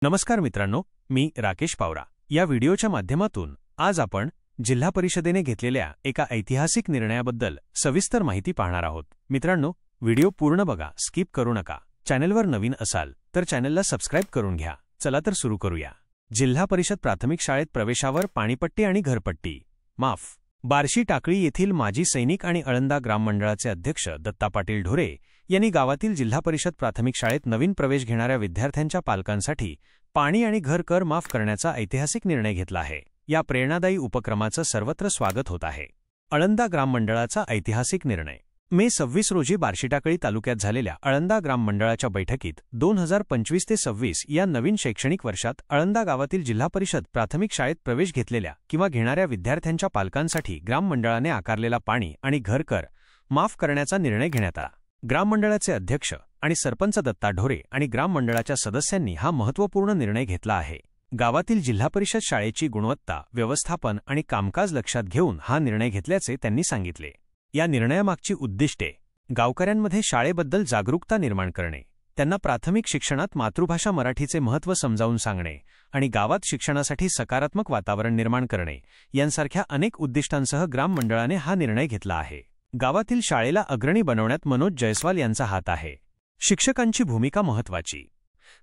नमस्कार मित्रांनो, मी राकेश पावरा। या व्हिडिओच्या माध्यमातून आज आपण जिल्हा परिषदेने घेतलेल्या एका ऐतिहासिक निर्णयाबद्दल सविस्तर माहिती पाहणार आहोत। मित्रांनो, व्हिडिओ पूर्ण बघा, स्किप करू नका। चॅनलवर नवीन असाल तर चॅनलला सबस्क्राइब करून घ्या। चला तर सुरू करूया। जिल्हा परिषद प्राथमिक शाळेत प्रवेशावर पाणीपट्टी आणि घरपट्टी माफ। बार्शी टाकळी येथील माजी सैनिक आणि अळंदा ग्राम मंडळाचे अध्यक्ष दत्ता पाटील ढोरे यांनी गावातील जिल्हा परिषद प्राथमिक शाळेत नवीन प्रवेश घेणाऱ्या विद्यार्थ्यांच्या पालकांसाठी पाणी आणि घर कर माफ करण्याचा ऐतिहासिक निर्णय घेतला आहे। या प्रेरणादायी उपक्रमाचं सर्वत्र स्वागत होत आहे। अळंदा ग्राम मंडळाचा ऐतिहासिक निर्णय। मे 26 रोजी बार्शी टाकळी तालुक्यात झालेल्या अळंदा ग्राम मंडळाच्या बैठकीत 2025 ते 26 या नवीन शैक्षणिक वर्षात अळंदा गावातील जिल्हा परिषद प्राथमिक शाळेत प्रवेश घेतलेल्या किंवा घेणाऱ्या विद्यार्थ्यांच्या पालकांसाठी ग्राम मंडळाने आकारलेला पाणी आणि घर कर माफ करण्याचा निर्णय घेण्यात आला। ग्राम मंडळाचे अध्यक्ष आणि सरपंच दत्ता ढोरे आणि ग्राम मंडळाच्या सदस्यांनी हा महत्त्वपूर्ण निर्णय घेतला आहे। गावातील जिल्हा परिषद शाळेची गुणवत्ता, व्यवस्थापन आणि कामकाज लक्षात घेऊन हा निर्णय घेतल्याचे त्यांनी सांगितले। या निर्णयामागची उद्दिष्टे: गावकऱ्यांमध्ये शाळेबद्दल जागरूकता निर्माण करणे, त्यांना प्राथमिक शिक्षणात मातृभाषा मराठीचे महत्त्व समजावून सांगणे आणि गावात शिक्षणासाठी सकारात्मक वातावरण निर्माण करणे यांसारख्या अनेक उद्दिष्टांसह ग्राम मंडळाने हा निर्णय घेतला आहे। गावातील शाळेला अग्रणी बनवण्यात मनोज जयस्वाल यांचा हात आहे। शिक्षकांची भूमिका महत्त्वाची।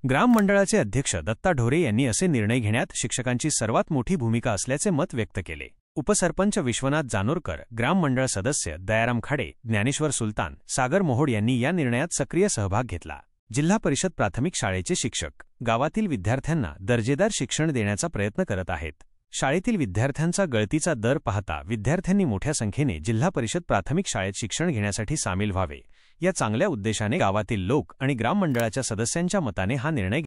ग्राम मंडळाचे अध्यक्ष दत्ता ढोरे यांनी असे निर्णय घेण्यात शिक्षकांची सर्वात मोठी भूमिका असल्याचे मत व्यक्त केले। उपसरपंच विश्वनाथ जानोरकर, ग्राम मंडळ सदस्य दयाराम खाडे, ज्ञानेश्वर सुलतान, सागर मोहोड यांनी या निर्णयात सक्रिय सहभाग घेतला। जिल्हा परिषद प्राथमिक शाळेचे शिक्षक गावातील विद्यार्थ्यांना दर्जेदार शिक्षण देण्याचा प्रयत्न करत आहेत। शाळेतील विद्यार्थ्यांचा गळतीचा दर पाहता विद्यार्थ्यांनी मोठ्या संख्येने जिल्हा परिषद प्राथमिक शाळेत शिक्षण घेण्यासाठी सामील व्हावे या चांगल्या उद्देशाने गावातील लोक आणि ग्राम मंडळाच्या सदस्यांच्या मताने हा निर्णय